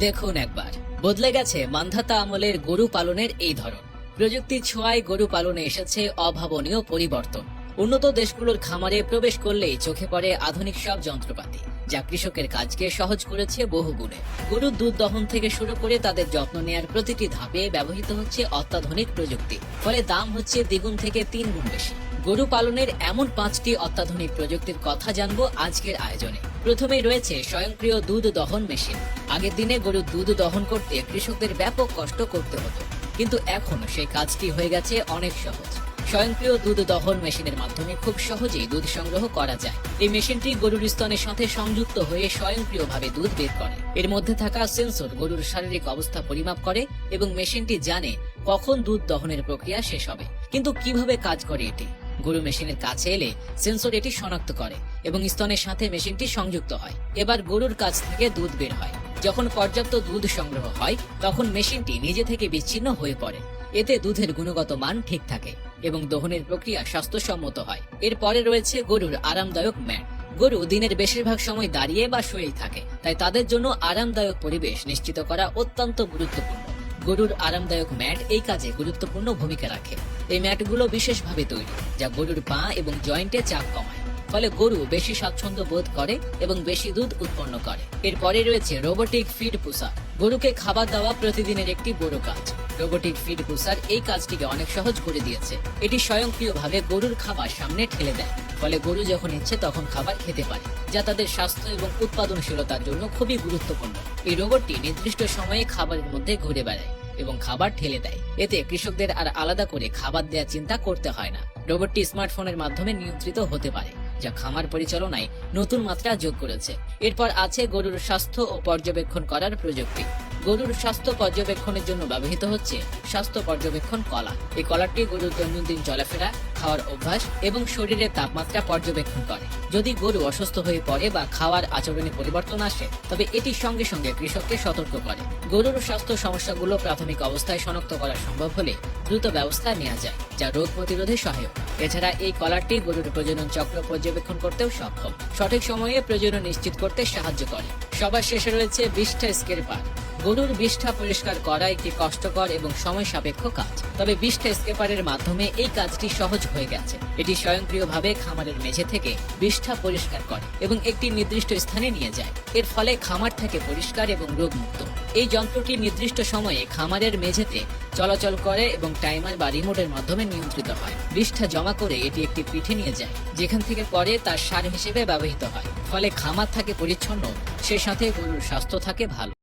দেখুন একবার বদলে গেছে মান্ধাতা আমলের গরু পালনের এই ধরন। প্রযুক্তির ছোঁয়ায় গরু পালনে এসেছে অভাবনীয় পরিবর্তন। উন্নত দেশগুলোর খামারে প্রবেশ করলেই চোখে পড়ে আধুনিক সব যন্ত্রপাতি, যা কৃষকের কাজকে সহজ করেছে বহুগুণে। গরুর দুধ দহন থেকে শুরু করে তাদের যত্ন নেয়ার প্রতিটি ধাপে ব্যবহৃত হচ্ছে অত্যাধুনিক প্রযুক্তি, ফলে দাম হচ্ছে দ্বিগুণ থেকে 3 গুণ বেশি। গরু পালনের এমন 5টি অত্যাধুনিক প্রযুক্তির কথা জানবো আজকের আয়োজনে। প্রথমেই রয়েছে স্বয়ংক্রিয় দুধ দহন মেশিন। আগের দিনে গরুর দুধ দহন করতে কৃষকদের ব্যাপক কষ্ট করতে হতো, কিন্তু এখন সেই কাজটি হয়ে গেছে অনেক সহজ। স্বয়ংক্রিয় দুধ দহন মেশিনের মাধ্যমে খুব সহজেই দুধ সংগ্রহ করা যায়। এই মেশিনটি গরুর স্তনের সাথে সংযুক্ত হয়ে স্বয়ংক্রিয়ভাবে দুধ বের করে। এর মধ্যে থাকা সেন্সর গরুর শারীরিক অবস্থা পরিমাপ করে এবং মেশিনটি জানে কখন দুধ দহনের প্রক্রিয়া শেষ হবে। কিন্তু কিভাবে কাজ করে এটি? গরু মেশিনের কাছে এলে সেন্সর এটি শনাক্ত করে এবং স্তনের সাথে মেশিনটি সংযুক্ত হয়। এবার গরুর কাছ থেকে দুধ বের হয়। যখন পর্যাপ্ত দুধ সংগ্রহ হয় তখন মেশিনটি নিজে থেকে বিচ্ছিন্ন হয়ে পড়ে। এতে দুধের গুণগত মান ঠিক থাকে এবং দহনের প্রক্রিয়া স্বাস্থ্যসম্মত হয়। এরপরে রয়েছে গরুর আরামদায়ক ম্যাট। গরু দিনের বেশিরভাগ সময় দাঁড়িয়ে বা শুয়েই থাকে, তাই তাদের জন্য আরামদায়ক পরিবেশ নিশ্চিত করা অত্যন্ত গুরুত্বপূর্ণ। গরুর আরামদায়ক ম্যাট এই কাজে গুরুত্বপূর্ণ ভূমিকা রাখে। এই ম্যাটগুলো বিশেষভাবে তৈরি, যা গরুর পা এবং জয়েন্টে চাপ কমায়, ফলে গরু বেশি স্বাচ্ছন্দ্য বোধ করে এবং বেশি দুধ উৎপন্ন করে। এরপরে রয়েছে রোবোটিক ফিড পুশার। গরুকে খাবার দেওয়া প্রতিদিনের একটি বড় কাজ। রোবোটিক ফিড পুশার এই কাজটিকে অনেক সহজ করে দিয়েছে। এটি স্বয়ংক্রিয়ভাবে গরুর খাবার সামনে ঠেলে দেয়, ফলে গরু যখন ইচ্ছে তখন খাবার খেতে পারে, যা তাদের স্বাস্থ্য এবং উৎপাদনশীলতার জন্য খুবই গুরুত্বপূর্ণ। এই রোবটটি নির্দিষ্ট সময়ে খাবারের মধ্যে ঘুরে বেড়ায় এবং খাবার ঠেলে দেয়। এতে কৃষকদের আর আলাদা করে খাবার দেওয়ার চিন্তা করতে হয় না। রোবটটি স্মার্টফোনের মাধ্যমে নিয়ন্ত্রিত হতে পারে, যা খামার পরিচালনায় নতুন মাত্রা যোগ করেছে। এরপর আছে গরুর স্বাস্থ্য ও পর্যবেক্ষণ করার প্রযুক্তি। গরুর স্বাস্থ্য পর্যবেক্ষণের জন্য ব্যবহৃত হচ্ছে স্বাস্থ্য পর্যবেক্ষণ কলা। এই কলাটি গরুর দৈনন্দিন চলাফেরা, খাওয়ার অভ্যাস এবং শরীরের তাপমাত্রা পর্যবেক্ষণ করে। যদি গরু অসুস্থ হয়ে পড়ে বা খাওয়ার আচরণে পরিবর্তন আসে, তবে এটি সঙ্গে সঙ্গে কৃষককে সতর্ক করে। গরুর স্বাস্থ্য সমস্যাগুলো প্রাথমিক অবস্থায় শনাক্ত করা সম্ভব হলে দ্রুত ব্যবস্থা নেওয়া যায়, যা রোগ প্রতিরোধে সহায়ক। এছাড়া এই কলারটি গরুর প্রজনন চক্র পর্যবেক্ষণ করতেও সক্ষম, সঠিক সময়ে প্রজনন নিশ্চিত করতে সাহায্য করে। সবার শেষে রয়েছে বিষ্ঠা স্কেপার। গরুর বিষ্ঠা পরিষ্কার করা একটি কষ্টকর এবং সময় সাপেক্ষ কাজ, তবে বিষ্ঠা স্কেপারের মাধ্যমে এই কাজটি সহজ হয়ে গেছে। এটি স্বয়ংক্রিয়ভাবে খামারের মেঝে থেকে বিষ্ঠা পরিষ্কার করে এবং একটি নির্দিষ্ট স্থানে নিয়ে যায়। এর ফলে খামার থেকে পরিষ্কার এবং রোগমুক্ত। এই যন্ত্রটি নির্দিষ্ট সময়ে খামারের মেঝেতে চলাচল করে এবং টাইমার বা রিমোটের মাধ্যমে নিয়ন্ত্রিত হয়। বিষ্ঠা জমা করে এটি একটি পিঠে নিয়ে যায়, যেখান থেকে পরে তার সার হিসেবে ব্যবহৃত হয়। ফলে খামার থাকে পরিচ্ছন্ন, সে সাথে গরুর স্বাস্থ্য থাকে ভালো।